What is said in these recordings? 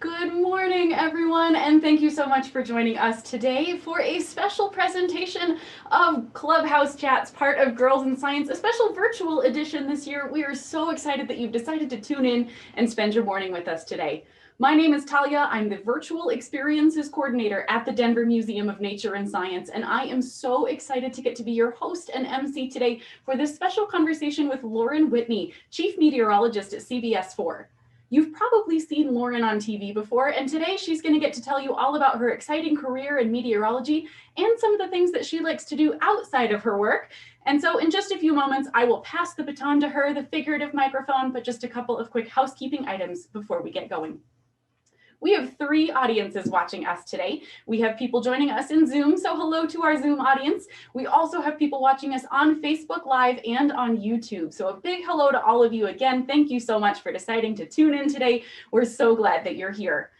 Good morning, everyone, and thank you so much for joining us today for a special presentation of Clubhouse Chats, part of Girls in Science, a special virtual edition this year. We are so excited that you've decided to tune in and spend your morning with us today. My name is Talia. I'm the Virtual Experiences Coordinator at the Denver Museum of Nature and Science, and I am so excited to get to be your host and MC today for this special conversation with Lauren Whitney, Chief Meteorologist at CBS4. You've probably seen Lauren on TV before, and today she's going to get to tell you all about her exciting career in meteorology and some of the things that she likes to do outside of her work. And so in just a few moments, I will pass the baton to her, the figurative microphone, but just a couple of quick housekeeping items before we get going. We have 3 audiences watching us today. We have people joining us in Zoom, so hello to our Zoom audience. We also have people watching us on Facebook Live and on YouTube. So a big hello to all of you again. Thank you so much for deciding to tune in today. We're so glad that you're here.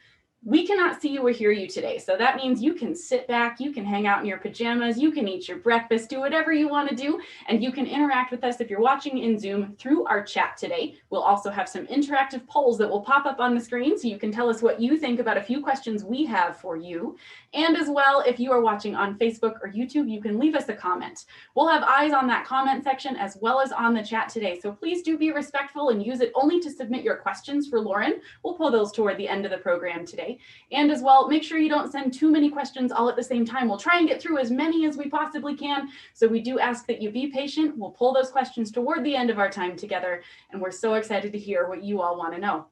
We cannot see you or hear you today, so that means you can sit back, you can hang out in your pajamas, you can eat your breakfast, do whatever you want to do, and you can interact with us if you're watching in Zoom through our chat today. We'll also have some interactive polls that will pop up on the screen so you can tell us what you think about a few questions we have for you. And as well, if you are watching on Facebook or YouTube, you can leave us a comment. We'll have eyes on that comment section as well as on the chat today, so please do be respectful and use it only to submit your questions for Lauren. We'll pull those toward the end of the program today. And as well, make sure you don't send too many questions all at the same time. We'll try and get through as many as we possibly can. So we do ask that you be patient. We'll pull those questions toward the end of our time together. And we're so excited to hear what you all want to know.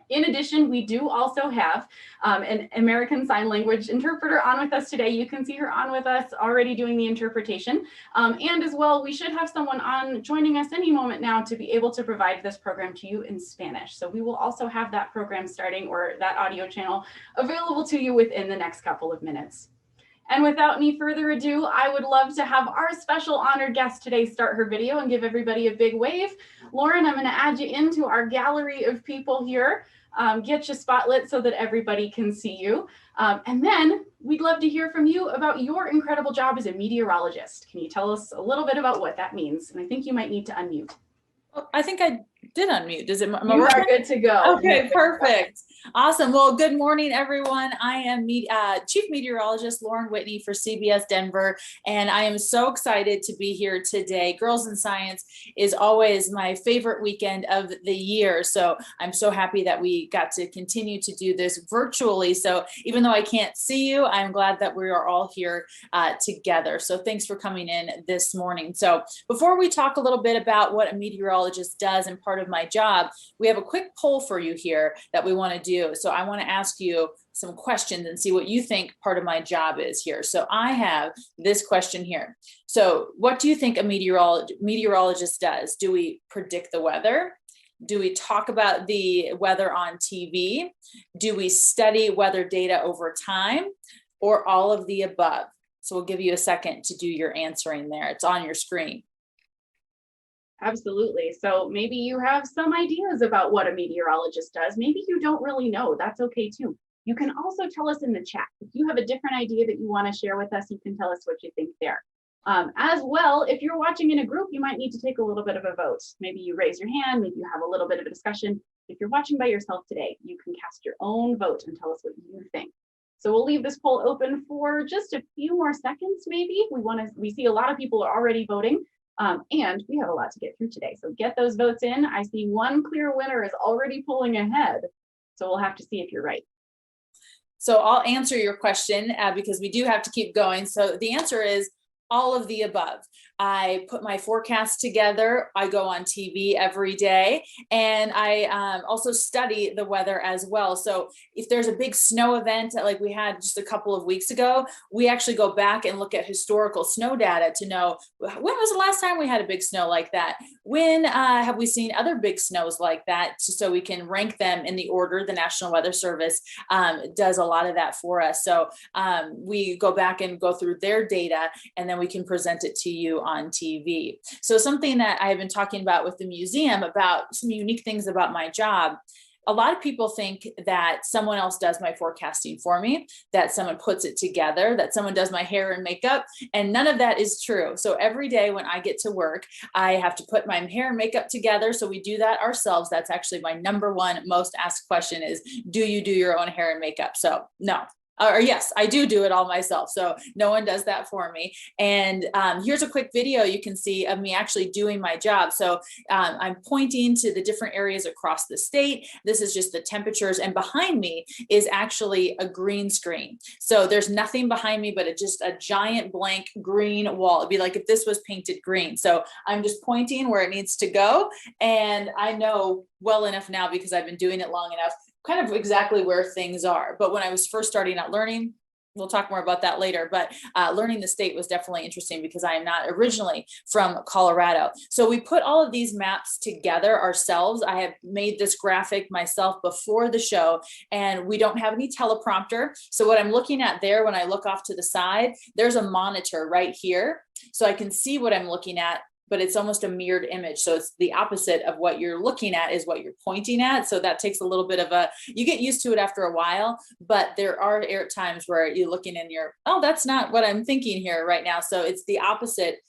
In addition, we do also have an American Sign Language interpreter on with us today. You can see her on with us already doing the interpretation. And as well, we should have someone on joining us any moment now to be able to provide this program to you in Spanish. So we will also have that program starting, or that audio channel, available to you within the next couple of minutes. And without any further ado, I would love to have our special honored guest today start her video and give everybody a big wave. Lauren, I'm going to add you into our gallery of people here. Get you spotlit so that everybody can see you. And then we'd love to hear from you about your incredible job as a meteorologist. Can you tell us a little bit about what that means? And I think you might need to unmute. Oh, I think I did unmute. Does it? You are good to go. Okay, perfect. Awesome. Well, good morning, everyone. I am Chief Meteorologist Lauren Whitney for CBS Denver, and I am so excited to be here today. Girls in Science is always my favorite weekend of the year, so I'm so happy that we got to continue to do this virtually. So even though I can't see you, I'm glad that we are all here together. So thanks for coming in this morning. So before we talk a little bit about what a meteorologist does and part of my job, we have a quick poll for you here that we want to do. So I want to ask you some questions and see what you think part of my job is here. So I have this question here. So what do you think a meteorologist does? Do we predict the weather? Do we talk about the weather on TV? Do we study weather data over time? Or all of the above? So we'll give you a second to do your answering there. It's on your screen. Absolutely. So maybe you have some ideas about what a meteorologist does. Maybe you don't really know. That's okay too. You can also tell us in the chat. If you have a different idea that you want to share with us, you can tell us what you think there. As well, if you're watching in a group, you might need to take a little bit of a vote. Maybe you raise your hand, maybe you have a little bit of a discussion. If you're watching by yourself today, you can cast your own vote and tell us what you think. So we'll leave this poll open for just a few more seconds, maybe. We see a lot of people are already voting. And we have a lot to get through today. So get those votes in. I see one clear winner is already pulling ahead. So we'll have to see if you're right. So I'll answer your question because we do have to keep going. So the answer is all of the above. I put my forecast together. I go on TV every day, and I also study the weather as well. So if there's a big snow event like we had just a couple of weeks ago, we actually go back and look at historical snow data to know when was the last time we had a big snow like that? When have we seen other big snows like that? So we can rank them in the order. The National Weather Service does a lot of that for us. So we go back and go through their data, and then we can present it to you on TV. So something that I have been talking about with the museum about some unique things about my job. a lot of people think that someone else does my forecasting for me, that someone puts it together, that someone does my hair and makeup, and none of that is true. So every day when I get to work, I have to put my hair and makeup together. So we do that ourselves. That's actually my number one most asked question is, do you do your own hair and makeup? So no. Or yes, I do it all myself. So no one does that for me. And here's a quick video you can see of me actually doing my job. So I'm pointing to the different areas across the state. This is just the temperatures. And behind me is actually a green screen. So there's nothing behind me, but just a giant blank green wall. It'd be like if this was painted green. So I'm just pointing where it needs to go. And I know well enough now, because I've been doing it long enough, kind of exactly where things are. But when I was first starting out learning, we'll talk more about that later, but learning the state was definitely interesting because I am not originally from Colorado. So we put all of these maps together ourselves. I have made this graphic myself before the show, and we don't have any teleprompter. So what I'm looking at there, when I look off to the side, there's a monitor right here. So I can see what I'm looking at, but it's almost a mirrored image. So it's the opposite of what you're looking at is what you're pointing at. So that takes a little bit of you get used to it after a while, but there are times where you're looking and you're, oh, that's not what I'm thinking here right now. So it's the opposite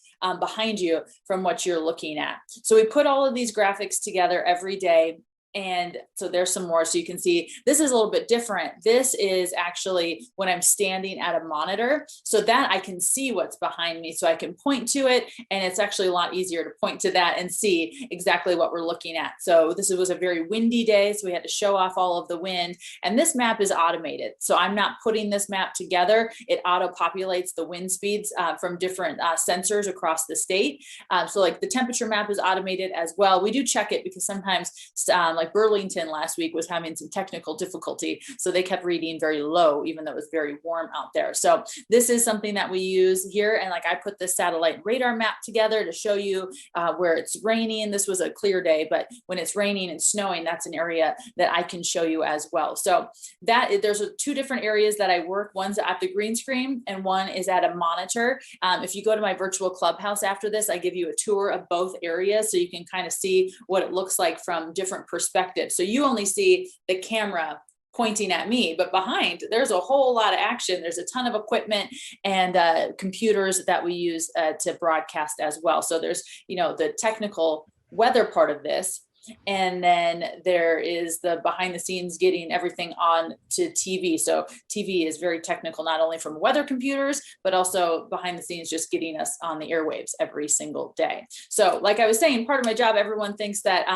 behind you from what you're looking at. So we put all of these graphics together every day. And so there's some more. So you can see this is a little bit different. This is actually when I'm standing at a monitor so that I can see what's behind me. So I can point to it, and it's actually a lot easier to point to that and see exactly what we're looking at. So this was a very windy day, so we had to show off all of the wind. And this map is automated. So I'm not putting this map together. It auto-populates the wind speeds from different sensors across the state. So like the temperature map is automated as well. We do check it because sometimes like Burlington last week was having some technical difficulty. So they kept reading very low, even though it was very warm out there. So this is something that we use here. And like I put this satellite radar map together to show you where it's raining. This was a clear day, but when it's raining and snowing, that's an area that I can show you as well. So there's two different areas that I work. One's at the green screen and one is at a monitor. If you go to my virtual Clubhouse after this, I give you a tour of both areas so you can kind of see what it looks like from different perspectives. So you only see the camera pointing at me, but behind there's a whole lot of action. There's a ton of equipment and computers that we use to broadcast as well. So there's, the technical weather part of this. And then there is the behind the scenes getting everything on to TV. So TV is very technical, not only from weather computers, but also behind the scenes, just getting us on the airwaves every single day. So like I was saying, part of my job, everyone thinks that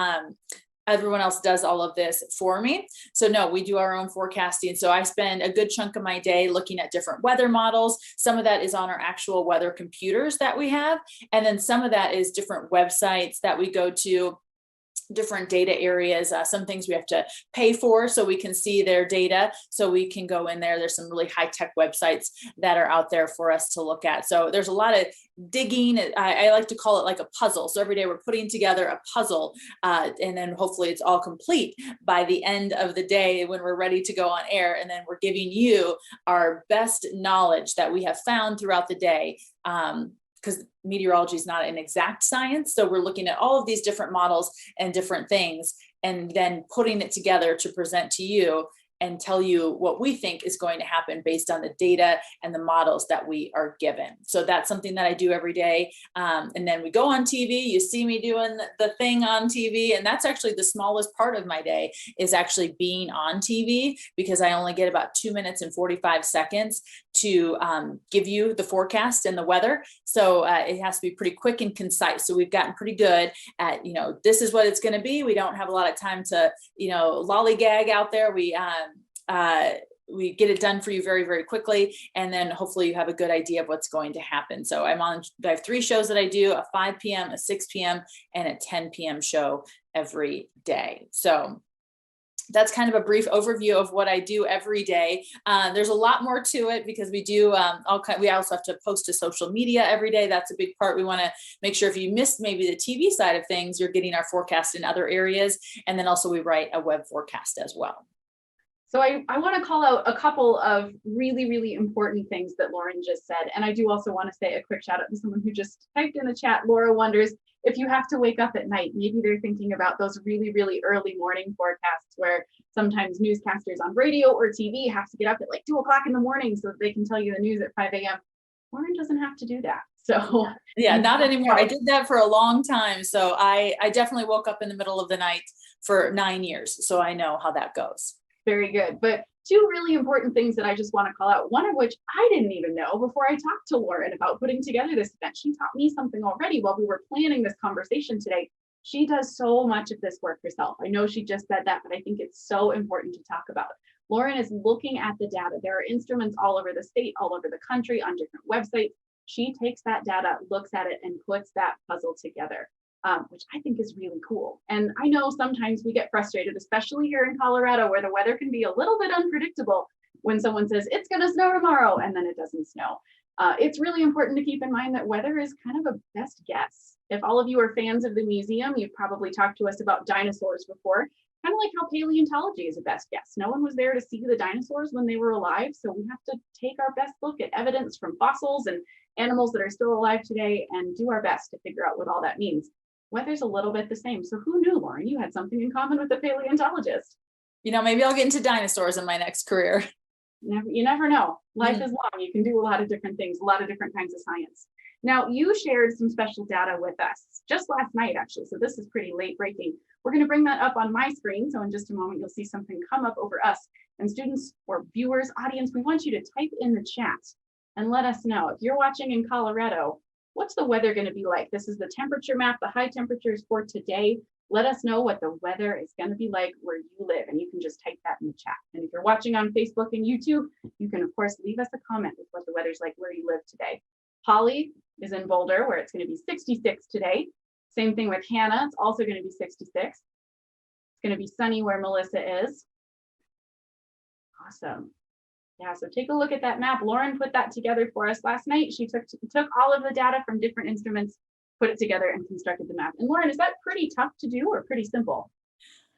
everyone else does all of this for me. So no, we do our own forecasting. So I spend a good chunk of my day looking at different weather models. Some of that is on our actual weather computers that we have. And then some of that is different websites that we go to, different data areas, some things we have to pay for so we can see their data, so we can go in there. There's some really high-tech websites that are out there for us to look at. So there's a lot of digging. I like to call it like a puzzle. So every day we're putting together a puzzle, and then hopefully it's all complete by the end of the day when we're ready to go on air. And then we're giving you our best knowledge that we have found throughout the day. Because meteorology is not an exact science. So we're looking at all of these different models and different things, and then putting it together to present to you and tell you what we think is going to happen based on the data and the models that we are given. So that's something that I do every day. And then we go on TV, you see me doing the thing on TV. And that's actually the smallest part of my day, is actually being on TV, because I only get about 2 minutes and 45 seconds to give you the forecast and the weather. So it has to be pretty quick and concise. So we've gotten pretty good at, this is what it's going to be. We don't have a lot of time to, lollygag out there. We get it done for you very, very quickly. And then hopefully you have a good idea of what's going to happen. So I have 3 shows that I do: a 5 p.m., a 6 p.m., and a 10 p.m. show every day. So that's kind of a brief overview of what I do every day. There's a lot more to it because we do we also have to post to social media every day. That's a big part. We want to make sure if you missed maybe the TV side of things, you're getting our forecast in other areas. And then also we write a web forecast as well. So I want to call out a couple of really, really important things that Lauren just said. And I do also want to say a quick shout out to someone who just typed in the chat. Laura wonders, if you have to wake up at night, maybe they're thinking about those really, really early morning forecasts where sometimes newscasters on radio or TV have to get up at like 2 o'clock in the morning so that they can tell you the news at 5 a.m. Lauren doesn't have to do that. So yeah, not anymore. I did that for a long time. So I definitely woke up in the middle of the night for 9 years. So I know how that goes. Very good. But two really important things that I just want to call out, one of which I didn't even know before I talked to Lauren about putting together this event. She taught me something already while we were planning this conversation today. She does so much of this work herself. I know she just said that, but I think it's so important to talk about. Lauren is looking at the data. There are instruments all over the state, all over the country, on different websites. She takes that data, looks at it, and puts that puzzle together, which I think is really cool. And I know sometimes we get frustrated, especially here in Colorado, where the weather can be a little bit unpredictable when someone says it's going to snow tomorrow and then it doesn't snow. It's really important to keep in mind that weather is kind of a best guess. If all of you are fans of the museum, you've probably talked to us about dinosaurs before, kind of like how paleontology is a best guess. No one was there to see the dinosaurs when they were alive, so we have to take our best look at evidence from fossils and animals that are still alive today and do our best to figure out what all that means. Weather's a little bit the same. So who knew, Lauren? You had something in common with a paleontologist. You know, maybe I'll get into dinosaurs in my next career. You never know. Life is long. You can do a lot of different things, a lot of different kinds of science. Now, you shared some special data with us just last night, actually. So this is pretty late breaking. We're going to bring that up on my screen. So in just a moment, you'll see something come up over us. And students or viewers, audience, we want you to type in the chat and let us know. If you're watching in Colorado, what's the weather going to be like? This is the temperature map, the high temperatures for today. Let us know what the weather is going to be like where you live, and you can just type that in the chat. And if you're watching on Facebook and YouTube, you can, of course, leave us a comment with what the weather's like where you live today. Holly is in Boulder, where it's going to be 66 today. Same thing with Hannah. It's also going to be 66. It's going to be sunny where Melissa is. Awesome. Yeah, so take a look at that map. Lauren put that together for us last night. She took all of the data from different instruments, put it together, and constructed the map. And Lauren, is that pretty tough to do or pretty simple?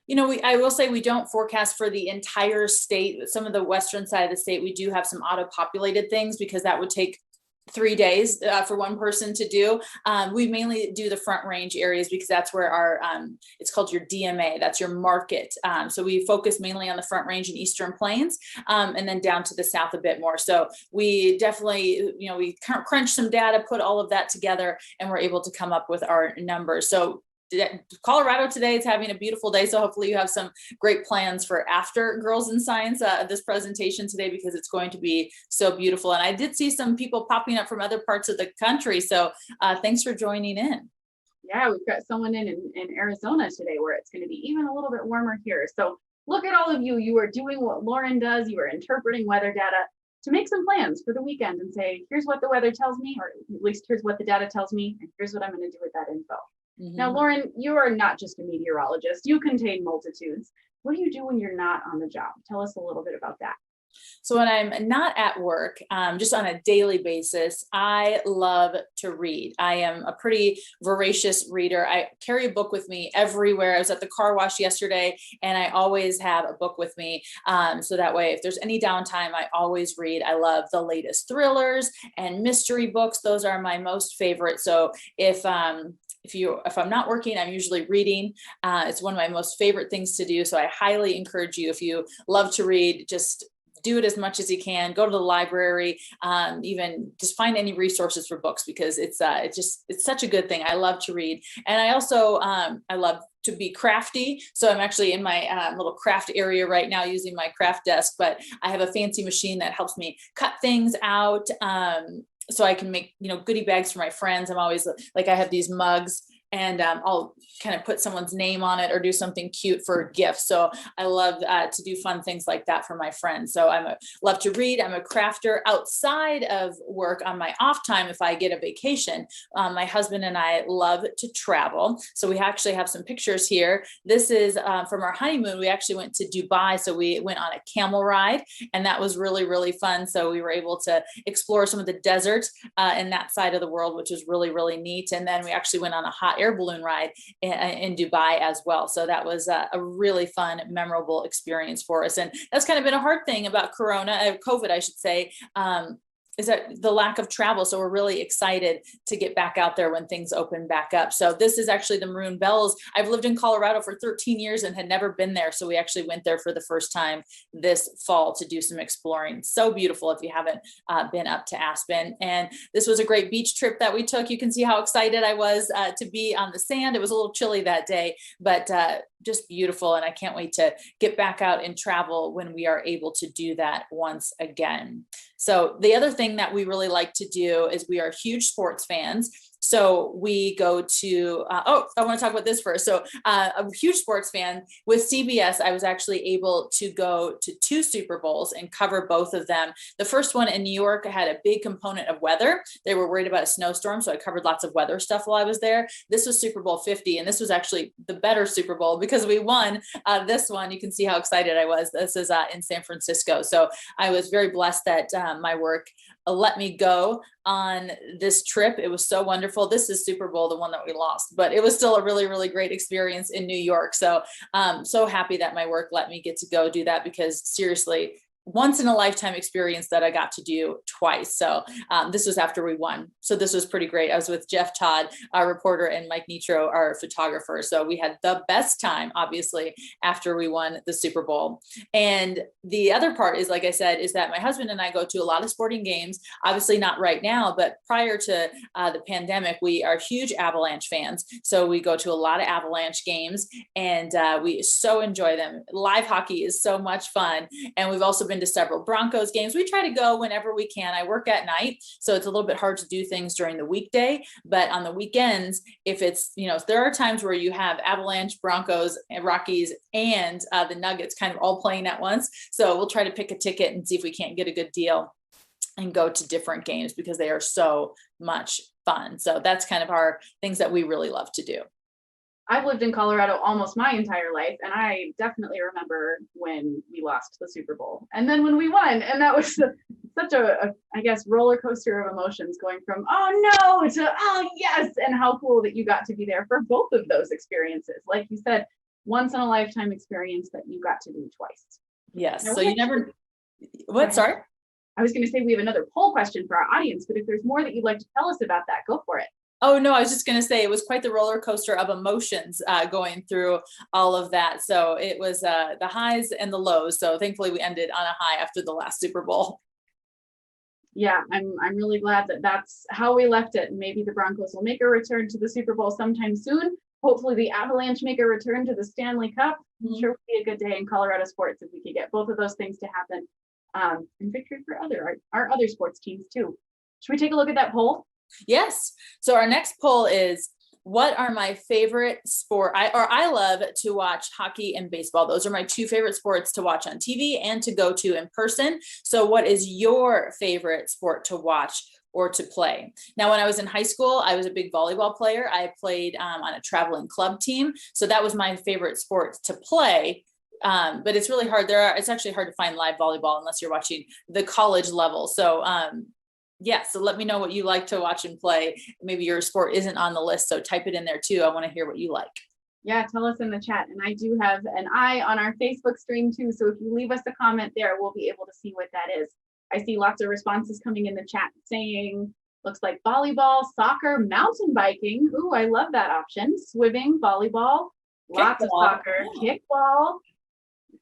You know, I will say we don't forecast for the entire state. Some of the western side of the state, we do have some auto-populated things because that would take 3 days for one person to do. We mainly do the Front Range areas because that's where our, it's called your DMA, that's your market. So we focus mainly on the Front Range and Eastern Plains, and then down to the south a bit more. So we definitely, you know, we crunch some data, put all of that together, and we're able to come up with our numbers. So Colorado today is having a beautiful day, so hopefully you have some great plans for after Girls in Science, this presentation today, because it's going to be so beautiful. And I did see some people popping up from other parts of the country, so thanks for joining in. Yeah, we've got someone in Arizona today where it's going to be even a little bit warmer here. So look at all of you. You are doing what Lauren does. You are interpreting weather data to make some plans for the weekend and say, here's what the weather tells me, or at least here's what the data tells me, and here's what I'm going to do with that info. Now, Lauren, you are not just a meteorologist. You contain multitudes. What do you do when you're not on the job? Tell us a little bit about that. So when I'm not at work, just on a daily basis, I love to read. I am a pretty voracious reader. I carry a book with me everywhere. I was at the car wash yesterday, and I always have a book with me. So that way, if there's any downtime, I always read. I love the latest thrillers and mystery books. Those are my most favorite. So if I'm not working, I'm usually reading. It's one of my most favorite things to do. So I highly encourage you, if you love to read, just do it as much as you can. Go to the library, even just find any resources for books, because it's such a good thing. I love to read. And I also, I love to be crafty. So I'm actually in my little craft area right now using my craft desk, but I have a fancy machine that helps me cut things out. So I can make, goodie bags for my friends. I'm always like, I have these mugs, and I'll kind of put someone's name on it or do something cute for a gift. So I love to do fun things like that for my friends. So love to read. I'm a crafter outside of work. On my off time, if I get a vacation, my husband and I love to travel. So we actually have some pictures here. This is from our honeymoon. We actually went to Dubai. So we went on a camel ride, and that was really, really fun. So we were able to explore some of the desert in that side of the world, which is really, really neat. And then we actually went on a hot air balloon ride in Dubai as well. So that was a really fun, memorable experience for us. And that's kind of been a hard thing about COVID, I should say. is that the lack of travel. So we're really excited to get back out there when things open back up. So this is actually the Maroon Bells. I've lived in Colorado for 13 years and had never been there. So we actually went there for the first time this fall to do some exploring. So beautiful if you haven't been up to Aspen. And this was a great beach trip that we took. You can see how excited I was to be on the sand. It was a little chilly that day, but just beautiful. And I can't wait to get back out and travel when we are able to do that once again. So the other thing that we really like to do is we are huge sports fans. So we go to, I want to talk about this first. So a huge sports fan with CBS. I was actually able to go to 2 Super Bowls and cover both of them. The first one in New York had a big component of weather. They were worried about a snowstorm. So I covered lots of weather stuff while I was there. This was Super Bowl 50. And this was actually the better Super Bowl because we won this one. You can see how excited I was. This is in San Francisco. So I was very blessed that my work let me go on this trip. It was so wonderful. This is Super Bowl, the one that we lost, but it was still a really, really great experience in New York. So so happy that my work let me get to go do that, because seriously, once in a lifetime experience that I got to do twice. So this was after we won. So this was pretty great. I was with Jeff Todd, our reporter, and Mike Nitro, our photographer. So we had the best time, obviously, after we won the Super Bowl. And the other part is, like I said, is that my husband and I go to a lot of sporting games, obviously not right now, but prior to the pandemic, we are huge Avalanche fans. So we go to a lot of Avalanche games and we so enjoy them. Live hockey is so much fun. And we've also been to several Broncos games. We try to go whenever we can. I work at night, so it's a little bit hard to do things during the weekday, but on the weekends, if it's, if there are times where you have Avalanche, Broncos, and Rockies, and the Nuggets kind of all playing at once. So we'll try to pick a ticket and see if we can't get a good deal and go to different games because they are so much fun. So that's kind of our things that we really love to do. I've lived in Colorado almost my entire life, and I definitely remember when we lost the Super Bowl and then when we won. And that was such a, I guess, roller coaster of emotions, going from, oh no, to, oh yes. And how cool that you got to be there for both of those experiences. Like you said, once in a lifetime experience that you got to do twice. Yes. Now, so you never, what, sorry? I was going to say we have another poll question for our audience, but if there's more that you'd like to tell us about that, go for it. Oh, no, I was just going to say it was quite the roller coaster of emotions going through all of that. So it was the highs and the lows. So thankfully we ended on a high after the last Super Bowl. Yeah, I'm really glad that that's how we left it. Maybe the Broncos will make a return to the Super Bowl sometime soon. Hopefully the Avalanche make a return to the Stanley Cup. I'm sure it would be a good day in Colorado sports if we could get both of those things to happen. And victory for our other sports teams too. Should we take a look at that poll? Yes. So our next poll is, what are my favorite sport? I love to watch hockey and baseball. Those are my 2 favorite sports to watch on TV and to go to in person. So what is your favorite sport to watch or to play? Now, when I was in high school, I was a big volleyball player. I played on a traveling club team. So that was my favorite sport to play. But it's really hard. It's actually hard to find live volleyball unless you're watching the college level. So yeah, so let me know what you like to watch and play. Maybe your sport isn't on the list, so type it in there too. I want to hear what you like. Yeah, tell us in the chat. And I do have an eye on our Facebook stream too. So if you leave us a comment there, we'll be able to see what that is. I see lots of responses coming in the chat saying, looks like volleyball, soccer, mountain biking. Ooh, I love that option. Swimming, volleyball, lots of soccer, kickball.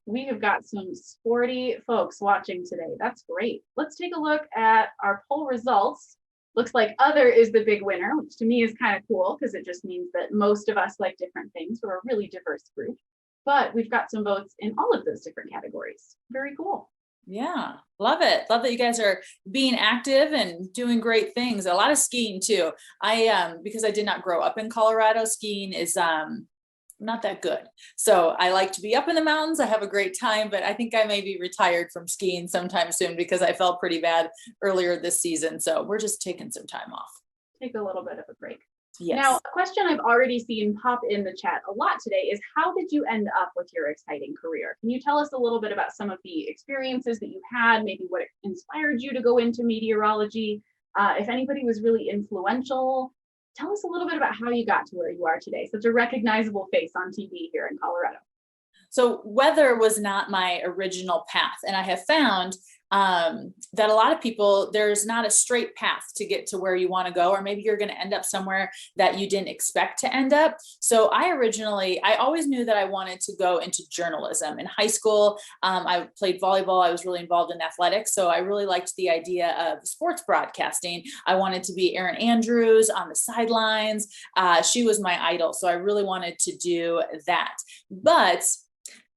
We have got some sporty folks watching today. That's great. Let's take a look at our poll results. Looks like other is the big winner, which to me is kind of cool because it just means that most of us like different things. We're a really diverse group, but we've got some votes in all of those different categories. Very cool. Yeah, love it. Love that you guys are being active and doing great things. A lot of skiing too. Because I did not grow up in Colorado, skiing is not that good. So I like to be up in the mountains. I have a great time, but I think I may be retired from skiing sometime soon because I felt pretty bad earlier this season. So we're just taking some time off. Take a little bit of a break. Yes. Now, a question I've already seen pop in the chat a lot today is, how did you end up with your exciting career? Can you tell us a little bit about some of the experiences that you had, maybe what inspired you to go into meteorology? If anybody was really influential, tell us a little bit about how you got to where you are today. Such a recognizable face on TV here in Colorado. So weather was not my original path. And I have found that a lot of people, there's not a straight path to get to where you want to go, or maybe you're going to end up somewhere that you didn't expect to end up. So I always knew that I wanted to go into journalism. In high school, I played volleyball. I was really involved in athletics. So I really liked the idea of sports broadcasting. I wanted to be Erin Andrews on the sidelines. She was my idol. So I really wanted to do that. But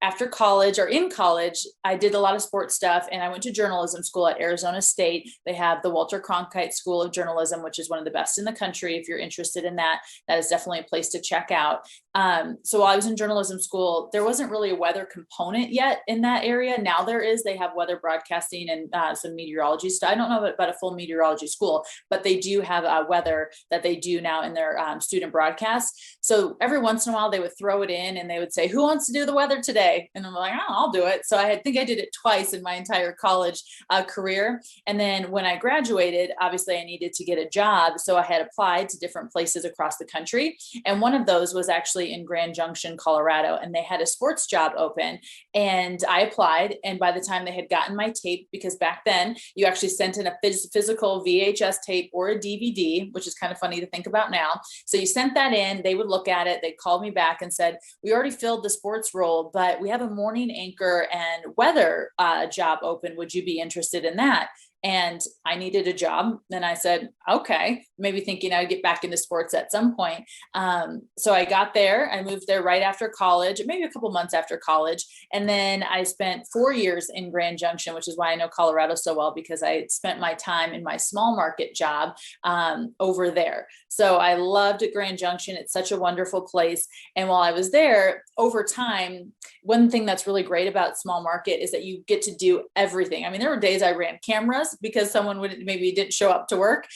after college, or in college, I did a lot of sports stuff, and I went to journalism school at Arizona State. They have the Walter Cronkite School of Journalism, which is one of the best in the country. If you're interested in that, that is definitely a place to check out. So while I was in journalism school, there wasn't really a weather component yet in that area. Now there is. They have weather broadcasting and some meteorology stuff. I don't know about a full meteorology school, but they do have weather that they do now in their student broadcasts. So every once in a while, they would throw it in and they would say, "Who wants to do the weather today?" And I'm like, "Oh, I'll do it." So I think I did it twice in my entire college career. And then when I graduated, obviously I needed to get a job. So I had applied to different places across the country. And one of those was actually in Grand Junction, Colorado. And they had a sports job open. And I applied. And by the time they had gotten my tape, because back then you actually sent in a physical VHS tape or a DVD, which is kind of funny to think about now. So you sent that in, they would look at it. They called me back and said, "We already filled the sports role, but we have a morning anchor and weather job open. Would you be interested in that?" And I needed a job. And I said, okay, maybe thinking I'd get back into sports at some point. So I got there. I moved there right after college, maybe a couple months after college. And then I spent 4 years in Grand Junction, which is why I know Colorado so well, because I spent my time in my small market job over there. So I loved Grand Junction. It's such a wonderful place. And while I was there, over time, one thing that's really great about small market is that you get to do everything. I mean, there were days I ran cameras because someone maybe didn't show up to work.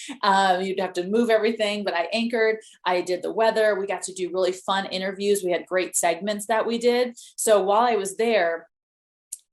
You'd have to move everything, but I anchored, I did the weather. We got to do really fun interviews. We had great segments that we did. So while I was there,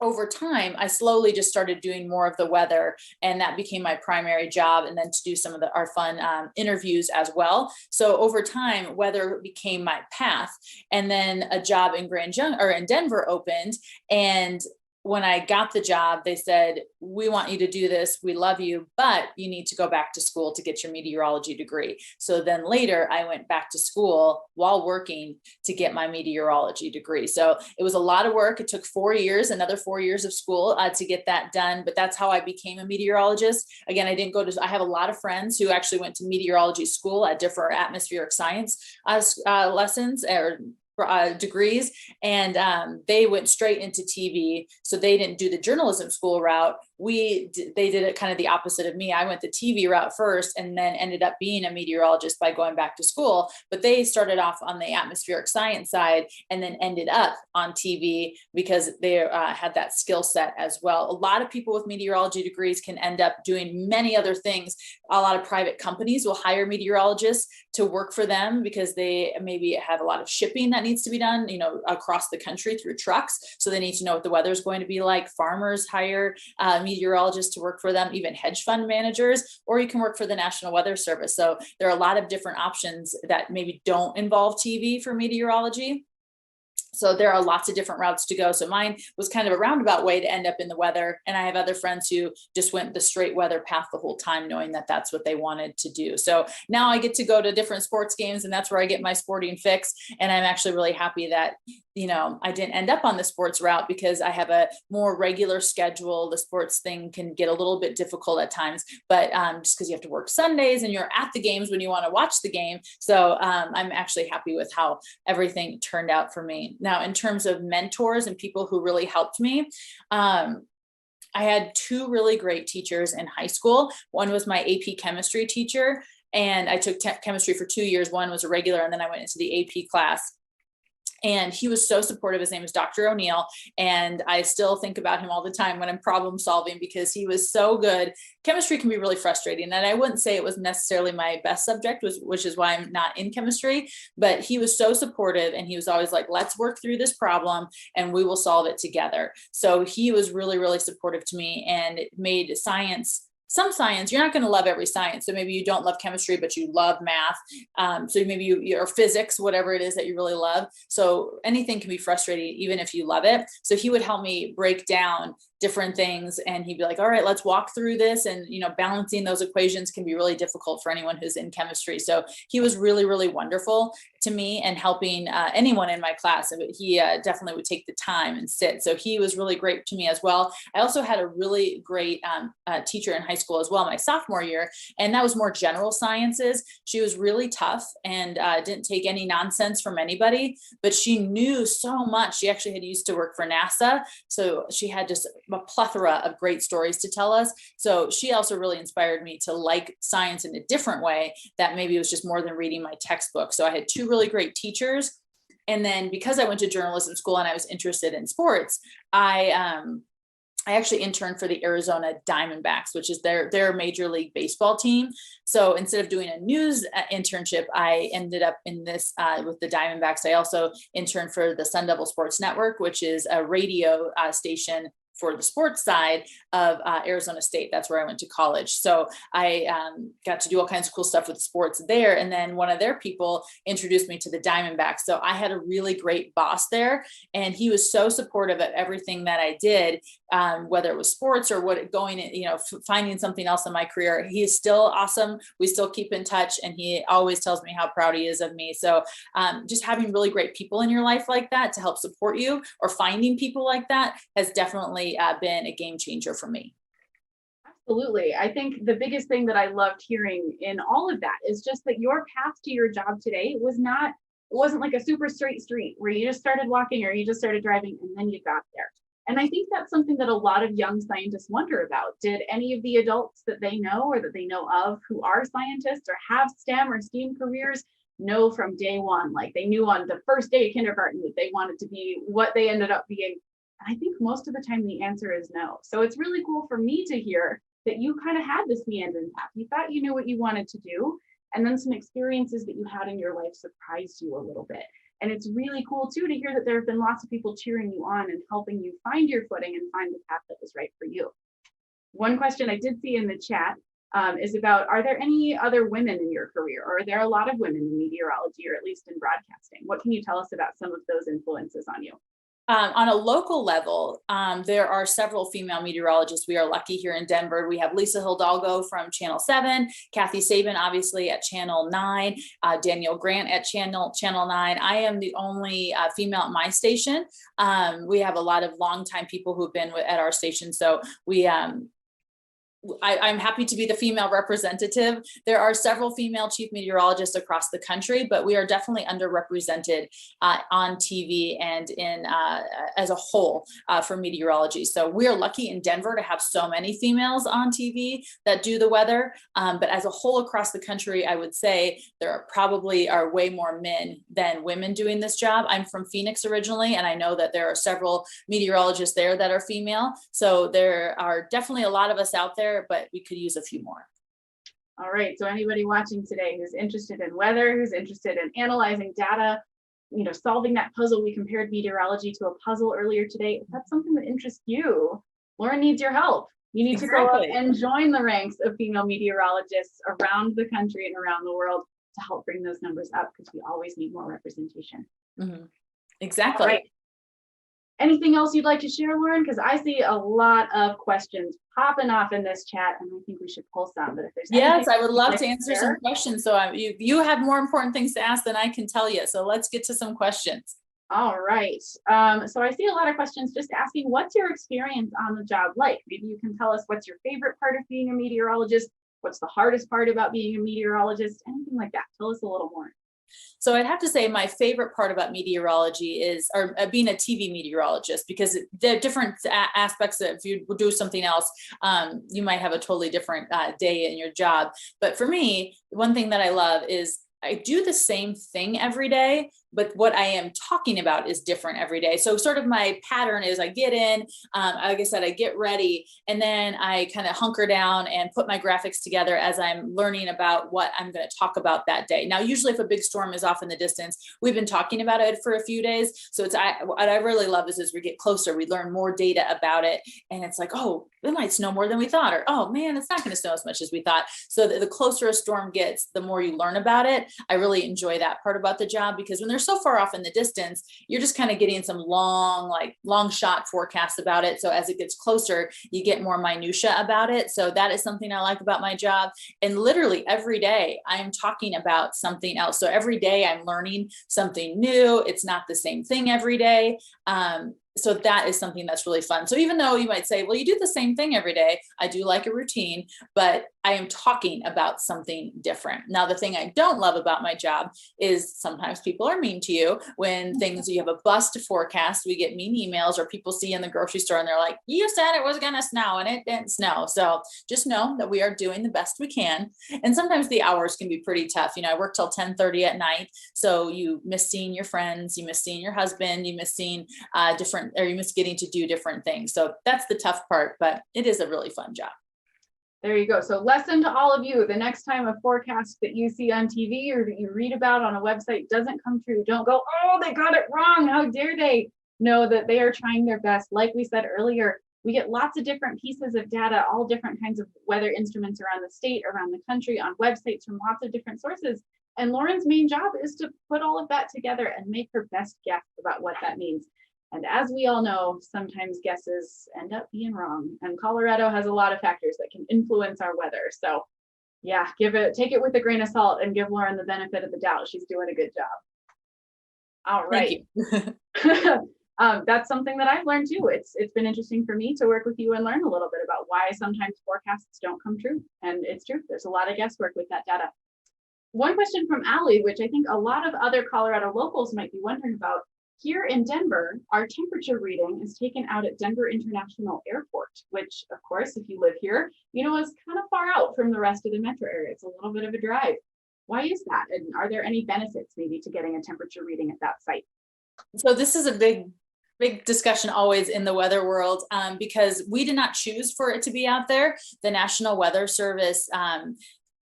over time, I slowly just started doing more of the weather, and that became my primary job. And then to do some of our fun interviews as well. So over time, weather became my path. And then a job in in Denver opened, and when I got the job, they said, "We want you to do this. We love you, but you need to go back to school to get your meteorology degree." So then later I went back to school while working to get my meteorology degree. So it was a lot of work. It took 4 years, another 4 years of school to get that done. But that's how I became a meteorologist. Again, I have a lot of friends who actually went to meteorology school at different atmospheric science lessons or degrees, and they went straight into TV. So they didn't do the journalism school route. They did it kind of the opposite of me. I went the TV route first and then ended up being a meteorologist by going back to school. But they started off on the atmospheric science side and then ended up on TV because they had that skill set as well. A lot of people with meteorology degrees can end up doing many other things. A lot of private companies will hire meteorologists to work for them because they maybe have a lot of shipping that needs to be done, across the country through trucks. So they need to know what the weather is going to be like. Farmers hire meteorologists to work for them, even hedge fund managers, or you can work for the National Weather Service. So there are a lot of different options that maybe don't involve TV for meteorology. So there are lots of different routes to go. So mine was kind of a roundabout way to end up in the weather. And I have other friends who just went the straight weather path the whole time, knowing that that's what they wanted to do. So now I get to go to different sports games, and that's where I get my sporting fix. And I'm actually really happy that, I didn't end up on the sports route because I have a more regular schedule. The sports thing can get a little bit difficult at times, but just because you have to work Sundays and you're at the games when you want to watch the game. So I'm actually happy with how everything turned out for me. Now, in terms of mentors and people who really helped me, I had two really great teachers in high school. One was my AP chemistry teacher, and I took chemistry for 2 years. One was a regular, and then I went into the AP class. And he was so supportive. His name is Dr. O'Neill. And I still think about him all the time when I'm problem solving because he was so good. Chemistry can be really frustrating. And I wouldn't say it was necessarily my best subject, which is why I'm not in chemistry, but he was so supportive. And he was always like, "Let's work through this problem and we will solve it together." So he was really, really supportive to me, and it made science some science, you're not going to love every science. So maybe you don't love chemistry, but you love math. So maybe or physics, whatever it is that you really love. So anything can be frustrating, even if you love it. So he would help me break down different things, and he'd be like, all right, let's walk through this. And, balancing those equations can be really difficult for anyone who's in chemistry. So he was really, really wonderful to me and helping anyone in my class. He definitely would take the time and sit. So he was really great to me as well. I also had a really great teacher in high school as well, my sophomore year, and that was more general sciences. She was really tough and didn't take any nonsense from anybody, but she knew so much. She actually had used to work for NASA. So she had just a plethora of great stories to tell us. So she also really inspired me to like science in a different way, that maybe it was just more than reading my textbook. So I had two really great teachers. And then because I went to journalism school and I was interested in sports, I actually interned for the Arizona Diamondbacks, which is their Major League Baseball team. So instead of doing a news internship, I ended up in this with the Diamondbacks. I also interned for the Sun Devil Sports Network, which is a radio station for the sports side of Arizona State. That's where I went to college. So I got to do all kinds of cool stuff with sports there. And then one of their people introduced me to the Diamondbacks. So I had a really great boss there, and he was so supportive of everything that I did, whether it was sports or finding something else in my career. He is still awesome. We still keep in touch, and he always tells me how proud he is of me. So just having really great people in your life like that to help support you, or finding people like that, has definitely been a game changer for me. Absolutely. I think the biggest thing that I loved hearing in all of that is just that your path to your job today it wasn't like a super straight street where you just started walking or you just started driving and then you got there. And I think that's something that a lot of young scientists wonder about. Did any of the adults that they know or that they know of who are scientists or have STEM or STEAM careers know from day one, like they knew on the first day of kindergarten that they wanted to be what they ended up being? I think most of the time the answer is no. So it's really cool for me to hear that you kind of had this meandering path. You thought you knew what you wanted to do, and then some experiences that you had in your life surprised you a little bit. And it's really cool too to hear that there have been lots of people cheering you on and helping you find your footing and find the path that was right for you. One question I did see in the chat is about, are there any other women in your career, or are there a lot of women in meteorology, or at least in broadcasting? What can you tell us about some of those influences on you? On a local level, there are several female meteorologists. We are lucky here in Denver. We have Lisa Hidalgo from Channel 7, Kathy Sabin, obviously, at Channel 9, Danielle Grant at Channel 9. I am the only female at my station. We have a lot of longtime people who've been at our station. So I'm happy to be the female representative. There are several female chief meteorologists across the country, but we are definitely underrepresented on TV and in as a whole for meteorology. So we are lucky in Denver to have so many females on TV that do the weather. But as a whole across the country, I would say there probably are way more men than women doing this job. I'm from Phoenix originally, and I know that there are several meteorologists there that are female. So there are definitely a lot of us out there, but we could use a few more. All right, so anybody watching today who's interested in weather, who's interested in analyzing data, solving that puzzle, we compared meteorology to a puzzle earlier today. If that's something that interests you, Lauren needs your help. You need to go up and join the ranks of female meteorologists around the country and around the world to help bring those numbers up, because we always need more representation. Mm-hmm. Exactly. All right. Anything else you'd like to share, Lauren? Because I see a lot of questions popping off in this chat, and I think we should pull some. But if there's yes, I would love to answer some questions. So you have more important things to ask than I can tell you. So let's get to some questions. All right. So I see a lot of questions just asking, what's your experience on the job like? Maybe you can tell us what's your favorite part of being a meteorologist, what's the hardest part about being a meteorologist, anything like that. Tell us a little more. So I'd have to say my favorite part about meteorology is being a TV meteorologist, because there are different aspects that if you do something else, you might have a totally different day in your job. But for me, one thing that I love is I do the same thing every day, but what I am talking about is different every day. So sort of my pattern is I get in, like I said, I get ready, and then I kind of hunker down and put my graphics together as I'm learning about what I'm going to talk about that day. Now, usually if a big storm is off in the distance, we've been talking about it for a few days. So what I really love is as we get closer, we learn more data about it. And it's like, oh, it might snow more than we thought, or, oh man, it's not going to snow as much as we thought. So the closer a storm gets, the more you learn about it. I really enjoy that part about the job, because when they're so far off in the distance, you're just kind of getting some long shot forecasts about it. So as it gets closer, you get more minutia about it. So that is something I like about my job. And literally every day I'm talking about something else. So every day I'm learning something new. It's not the same thing every day. So that is something that's really fun. So even though you might say, well, you do the same thing every day, I do like a routine, but I am talking about something different. Now, the thing I don't love about my job is sometimes people are mean to you when you have a bust forecast. We get mean emails, or people see in the grocery store and they're like, you said it was going to snow and it didn't snow. So just know that we are doing the best we can. And sometimes the hours can be pretty tough. I work till 10:30 at night. So you miss seeing your friends, you miss seeing your husband, you miss seeing you miss getting to do different things. So that's the tough part, but it is a really fun job. There you go. So lesson to all of you, the next time a forecast that you see on TV or that you read about on a website doesn't come true, don't go, oh, they got it wrong. How dare they? Know that they are trying their best. Like we said earlier, we get lots of different pieces of data, all different kinds of weather instruments around the state, around the country, on websites from lots of different sources. And Lauren's main job is to put all of that together and make her best guess about what that means. And as we all know, sometimes guesses end up being wrong. And Colorado has a lot of factors that can influence our weather. So yeah, take it with a grain of salt and give Lauren the benefit of the doubt. She's doing a good job. All right. Thank you. That's something that I've learned too. It's been interesting for me to work with you and learn a little bit about why sometimes forecasts don't come true. And it's true. There's a lot of guesswork with that data. One question from Allie, which I think a lot of other Colorado locals might be wondering about. Here in Denver, our temperature reading is taken out at Denver International Airport, which, of course, if you live here, is kind of far out from the rest of the metro area. It's a little bit of a drive. Why is that? And are there any benefits maybe to getting a temperature reading at that site? So this is a big discussion always in the weather world, because we did not choose for it to be out there. The National Weather Service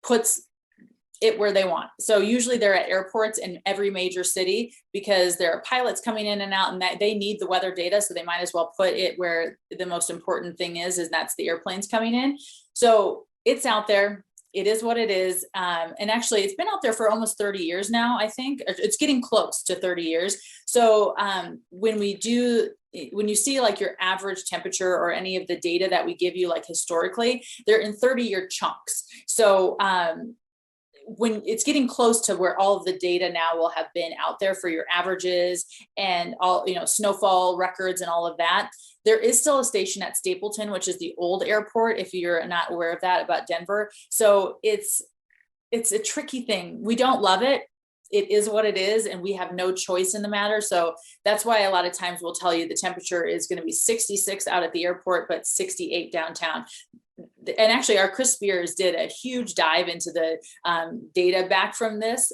puts it where they want. So usually they're at airports in every major city, because there are pilots coming in and out, and that they need the weather data. So they might as well put it where the most important thing is that's the airplanes coming in. So it's out there. It is what it is. And actually it's been out there for almost 30 years now. I think it's getting close to 30 years. So when you see like your average temperature or any of the data that we give you, like historically, they're in 30-year chunks. So when it's getting close to where all of the data now will have been out there for your averages and all, snowfall records and all of that, there is still a station at Stapleton, which is the old airport, if you're not aware of that about Denver. So it's a tricky thing. We don't love it. It is what it is, and we have no choice in the matter. So that's why a lot of times we'll tell you the temperature is going to be 66 out at the airport, but 68 downtown. And actually our Chris Spears did a huge dive into the data back from this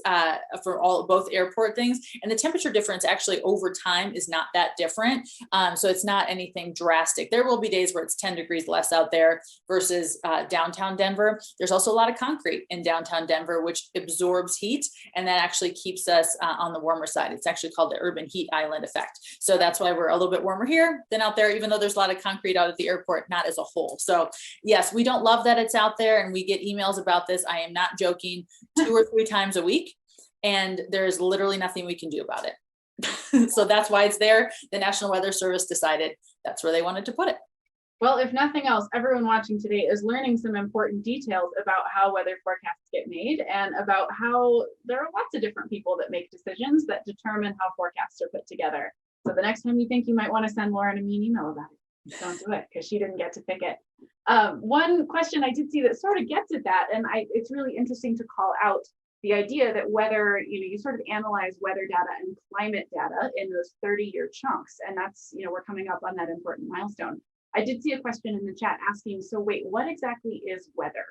for both airport things, and the temperature difference actually over time is not that different. So it's not anything drastic. There will be days where it's 10 degrees less out there versus downtown Denver. There's also a lot of concrete in downtown Denver, which absorbs heat, and that actually keeps us on the warmer side. It's actually called the urban heat island effect. So that's why we're a little bit warmer here than out there, even though there's a lot of concrete out at the airport, not as a whole. So yes, we don't love that it's out there, and we get emails about this. I am not joking, 2 or 3 times a week, and there's literally nothing we can do about it. So that's why it's there. The National Weather Service decided that's where they wanted to put it. Well, if nothing else, everyone watching today is learning some important details about how weather forecasts get made, and about how there are lots of different people that make decisions that determine how forecasts are put together. So the next time you think you might want to send Lauren a mean email about it, don't do it, because she didn't get to pick it. One question I did see that sort of gets at that, and it's really interesting to call out the idea that weather, you sort of analyze weather data and climate data in those 30-year chunks, and that's, we're coming up on that important milestone. I did see a question in the chat asking, so wait, what exactly is weather?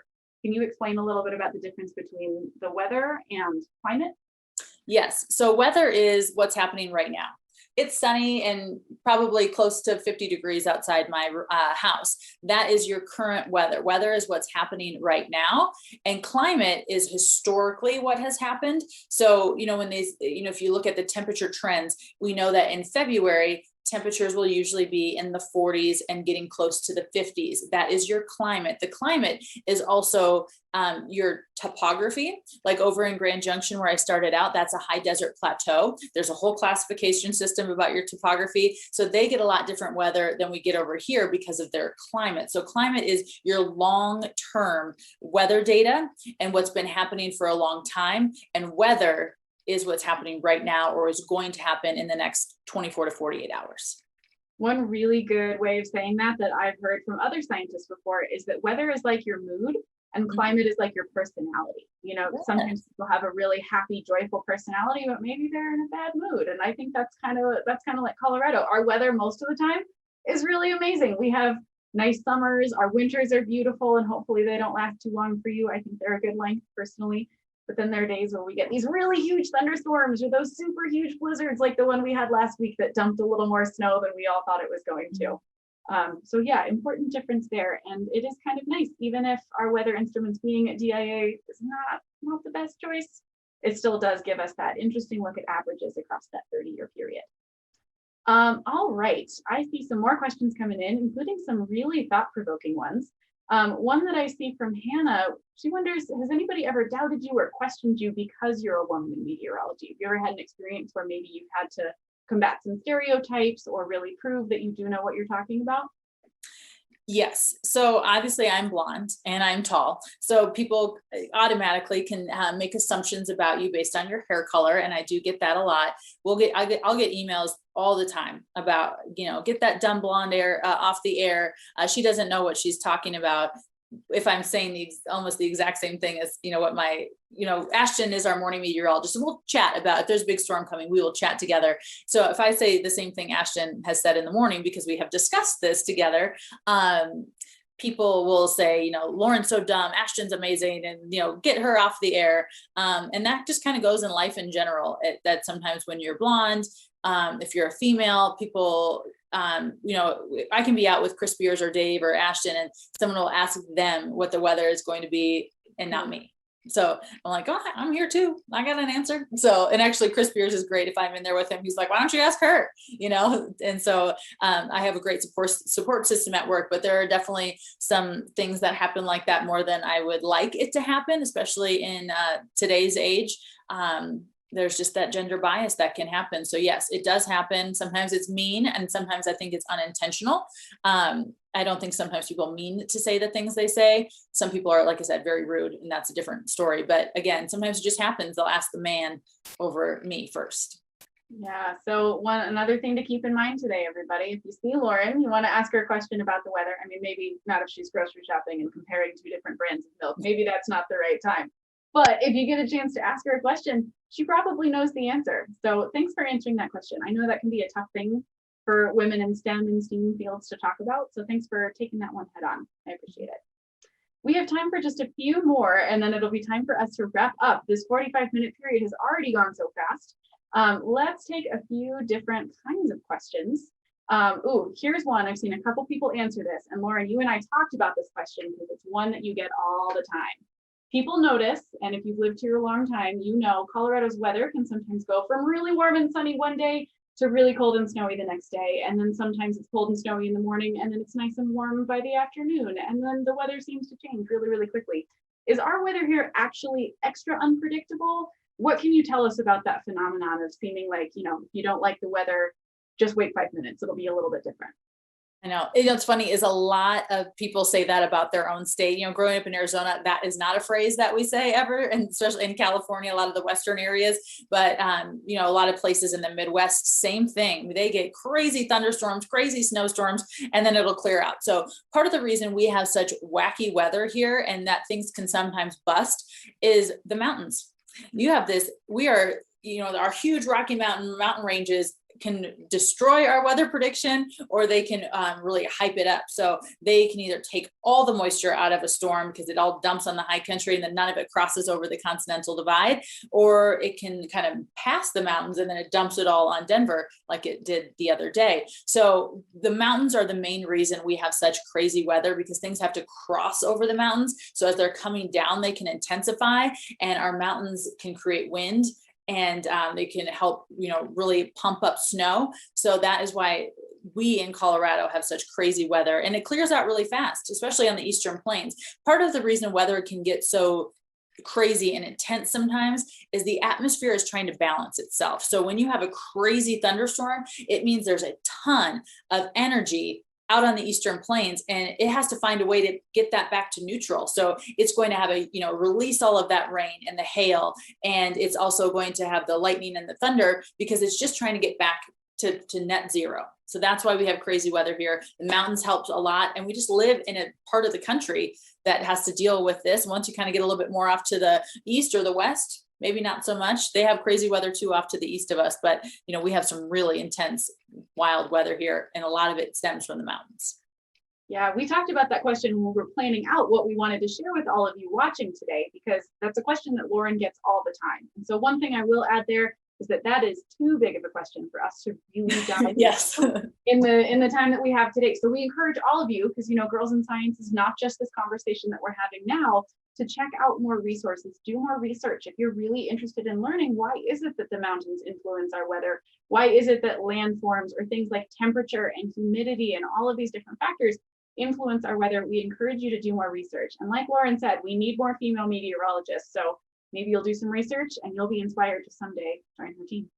Can you explain a little bit about the difference between the weather and climate? Yes. So weather is what's happening right now. It's sunny and probably close to 50 degrees outside my house. That is your current weather. Weather is what's happening right now. And climate is historically what has happened. So, when these, if you look at the temperature trends, we know that in February, temperatures will usually be in the 40s and getting close to the 50s. That is your climate. The climate is also your topography. Like over in Grand Junction, where I started out, that's a high desert plateau. There's a whole classification system about your topography. So they get a lot different weather than we get over here because of their climate. So climate is your long-term weather data and what's been happening for a long time. And weather is what's happening right now or is going to happen in the next 24 to 48 hours. One really good way of saying that I've heard from other scientists before is that weather is like your mood and climate is like your personality. Sometimes people have a really happy, joyful personality, but maybe they're in a bad mood. And I think that's kind of like Colorado. Our weather most of the time is really amazing. We have nice summers, our winters are beautiful, and hopefully they don't last too long for you. I think they're a good length personally. But then there are days where we get these really huge thunderstorms or those super huge blizzards like the one we had last week that dumped a little more snow than we all thought it was going to. So yeah, important difference there. And it is kind of nice, even if our weather instruments being at DIA is not the best choice, it still does give us that interesting look at averages across that 30-year period. All right, I see some more questions coming in, including some really thought-provoking ones. One that I see from Hannah, she wonders, has anybody ever doubted you or questioned you because you're a woman in meteorology? Have you ever had an experience where maybe you've had to combat some stereotypes or really prove that you do know what you're talking about? Yes. So obviously I'm blonde and I'm tall. So people automatically can make assumptions about you based on your hair color. And I do get that a lot. I'll get emails all the time about, get that dumb blonde hair off the air. She doesn't know what she's talking about. If I'm saying almost the exact same thing as, what my, Ashton is our morning meteorologist, and we'll chat about if there's a big storm coming, we will chat together. So if I say the same thing Ashton has said in the morning, because we have discussed this together, people will say, Lauren's so dumb, Ashton's amazing, and, get her off the air. And that just kind of goes in life in general, that sometimes when you're blonde, if you're a female, people, I can be out with Chris Beers or Dave or Ashton, and someone will ask them what the weather is going to be and not me. So I'm like, oh, I'm here too. I got an answer. So, and actually Chris Beers is great. If I'm in there with him, he's like, why don't you ask her? And so I have a great support system at work, but there are definitely some things that happen like that more than I would like it to happen, especially in today's age. There's just that gender bias that can happen. So yes, it does happen. Sometimes it's mean, and sometimes I think it's unintentional. I don't think sometimes people mean to say the things they say. Some people are, like I said, very rude, and that's a different story. But again, sometimes it just happens. They'll ask the man over me first. Yeah. So another thing to keep in mind today, everybody, if you see Lauren, you want to ask her a question about the weather. I mean, maybe not if she's grocery shopping and comparing two different brands of milk. Maybe that's not the right time. But if you get a chance to ask her a question, she probably knows the answer. So thanks for answering that question. I know that can be a tough thing for women in STEM and STEAM fields to talk about. So thanks for taking that one head on. I appreciate it. We have time for just a few more, and then it'll be time for us to wrap up. This 45-minute period has already gone so fast. Let's take a few different kinds of questions. Here's one. I've seen a couple people answer this. And Lauren, you and I talked about this question because it's one that you get all the time. People notice, and if you've lived here a long time, Colorado's weather can sometimes go from really warm and sunny one day to really cold and snowy the next day. And then sometimes it's cold and snowy in the morning, and then it's nice and warm by the afternoon. And then the weather seems to change really, really quickly. Is our weather here actually extra unpredictable? What can you tell us about that phenomenon of seeming like, if you don't like the weather, just wait 5 minutes, it'll be a little bit different? I know. It's funny is a lot of people say that about their own state. Growing up in Arizona, that is not a phrase that we say ever, and especially in California, a lot of the western areas. But a lot of places in the Midwest, same thing. They get crazy thunderstorms, crazy snowstorms, and then it'll clear out. So part of the reason we have such wacky weather here and that things can sometimes bust is the mountains. You have this. We are, our huge Rocky Mountain ranges can destroy our weather prediction, or they can really hype it up. So they can either take all the moisture out of a storm because it all dumps on the high country and then none of it crosses over the continental divide, or it can kind of pass the mountains and then it dumps it all on Denver like it did the other day. So the mountains are the main reason we have such crazy weather, because things have to cross over the mountains. So as they're coming down, they can intensify, and our mountains can create wind, and they can help, really pump up snow. So that is why we in Colorado have such crazy weather, and it clears out really fast, especially on the Eastern Plains. Part of the reason weather can get so crazy and intense sometimes is the atmosphere is trying to balance itself. So when you have a crazy thunderstorm, it means there's a ton of energy out on the Eastern Plains, and it has to find a way to get that back to neutral. So it's going to have release all of that rain and the hail, and it's also going to have the lightning and the thunder, because it's just trying to get back to net zero. So that's why we have crazy weather here. The mountains helped a lot, and we just live in a part of the country that has to deal with this. Once you kind of get a little bit more off to the east or the west, maybe not so much. They have crazy weather too off to the east of us, but we have some really intense, wild weather here, and a lot of it stems from the mountains. Yeah, we talked about that question when we were planning out what we wanted to share with all of you watching today, because that's a question that Lauren gets all the time. And so one thing I will add there is that is too big of a question for us to really dive yes. in the time that we have today. So we encourage all of you, because Girls in Science is not just this conversation that we're having now, to check out more resources, do more research. If you're really interested in learning, why is it that the mountains influence our weather? Why is it that landforms or things like temperature and humidity and all of these different factors influence our weather? We encourage you to do more research. And like Lauren said, we need more female meteorologists. So maybe you'll do some research and you'll be inspired to someday join her team.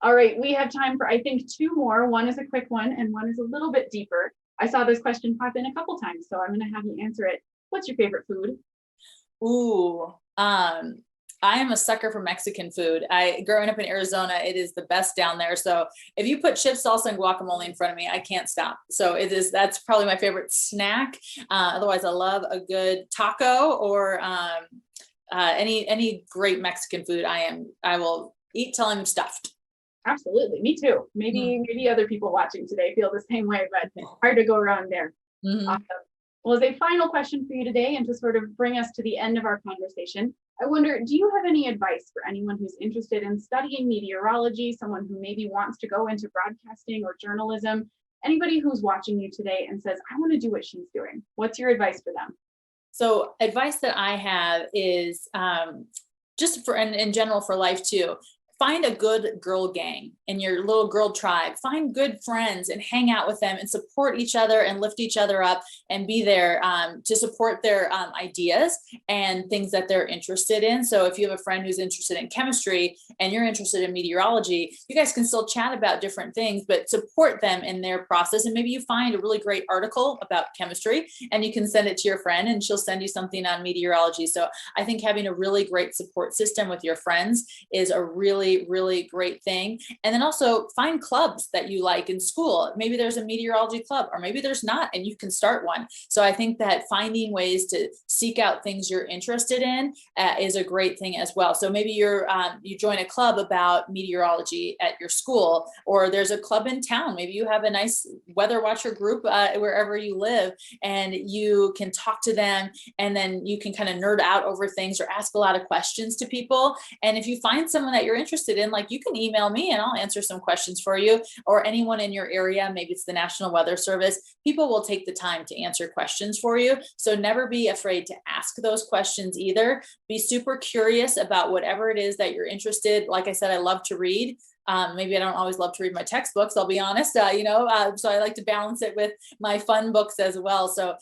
All right, we have time for, I think, two more. One is a quick one and one is a little bit deeper. I saw this question pop in a couple times, so I'm gonna have you answer it. What's your favorite food? Ooh, I am a sucker for Mexican food. Growing up in Arizona, it is the best down there. So if you put chips, salsa, and guacamole in front of me, I can't stop. So that's probably my favorite snack. Otherwise, I love a good taco or any great Mexican food. I will eat till I'm stuffed. Absolutely, me too. Maybe other people watching today feel the same way, but hard to go around there. Mm-hmm. Awesome. Well, as a final question for you today, and to sort of bring us to the end of our conversation, I wonder, do you have any advice for anyone who's interested in studying meteorology, someone who maybe wants to go into broadcasting or journalism, anybody who's watching you today and says, I want to do what she's doing? What's your advice for them? So advice that I have is just for, and in general for life too, find a good girl gang in your little girl tribe. Find good friends and hang out with them and support each other and lift each other up and be there to support their ideas and things that they're interested in. So if you have a friend who's interested in chemistry and you're interested in meteorology, you guys can still chat about different things, but support them in their process. And maybe you find a really great article about chemistry and you can send it to your friend and she'll send you something on meteorology. So I think having a really great support system with your friends is a really great thing. And then also find clubs that you like in school. Maybe there's a meteorology club, or maybe there's not, and you can start one. So I think that finding ways to seek out things you're interested in is a great thing as well. So maybe you join a club about meteorology at your school, or there's a club in town. Maybe you have a nice weather watcher group wherever you live, and you can talk to them, and then you can kind of nerd out over things or ask a lot of questions to people. And if you find someone that you're interested in, like, you can email me and I'll answer some questions for you, or anyone in your area. Maybe it's the National Weather Service. People will take the time to answer questions for you. So never be afraid to ask those questions either. Be super curious about whatever it is that you're interested. Like I said, I love to read. Maybe I don't always love to read my textbooks, I'll be honest, so I like to balance it with my fun books as well. So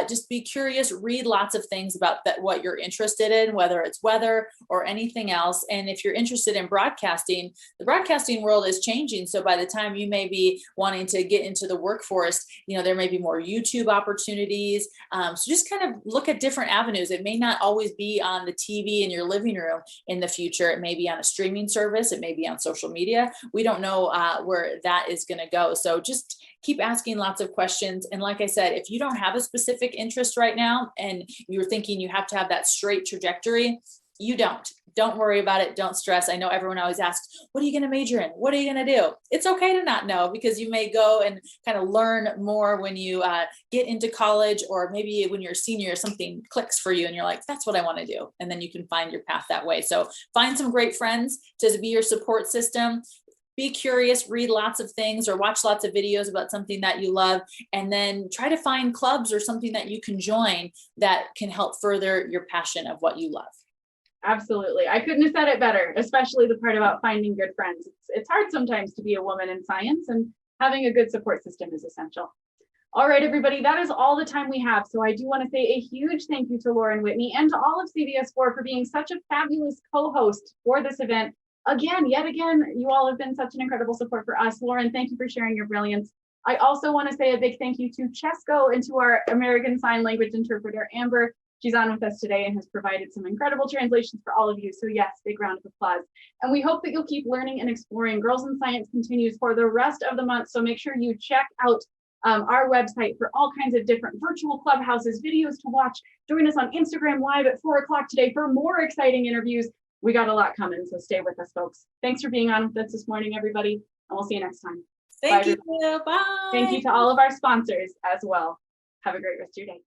just be curious, read lots of things about what you're interested in, whether it's weather or anything else. And if you're interested in broadcasting, the broadcasting world is changing. So by the time you may be wanting to get into the workforce, there may be more YouTube opportunities. So just kind of look at different avenues. It may not always be on the TV in your living room in the future. It may be on a streaming service. It may be on social media. We don't know where that is going to go. So just keep asking lots of questions. And like I said, if you don't have a specific interest right now and you're thinking you have to have that straight trajectory, You don't worry about it. Don't stress. I know everyone always asks, what are you going to major in? What are you going to do? It's okay to not know, because you may go and kind of learn more when you get into college, or maybe when you're a senior, something clicks for you and you're like, that's what I want to do. And then you can find your path that way. So find some great friends to be your support system. Be curious, read lots of things or watch lots of videos about something that you love, and then try to find clubs or something that you can join that can help further your passion of what you love. Absolutely. I couldn't have said it better, especially the part about finding good friends. It's hard sometimes to be a woman in science, and having a good support system is essential. All right, everybody, that is all the time we have. So I do want to say a huge thank you to Lauren Whitney and to all of CBS4 for being such a fabulous co-host for this event. Yet again, you all have been such an incredible support for us. Lauren, thank you for sharing your brilliance. I also want to say a big thank you to Chesco and to our American Sign Language interpreter, Amber. She's on with us today and has provided some incredible translations for all of you. So yes, big round of applause. And we hope that you'll keep learning and exploring. Girls in Science continues for the rest of the month. So make sure you check out our website for all kinds of different virtual clubhouses, videos to watch. Join us on Instagram Live at 4 o'clock today for more exciting interviews. We got a lot coming, so stay with us, folks. Thanks for being on with us this morning, everybody, and we'll see you next time. Thank you. Bye. Thank you to all of our sponsors as well. Have a great rest of your day.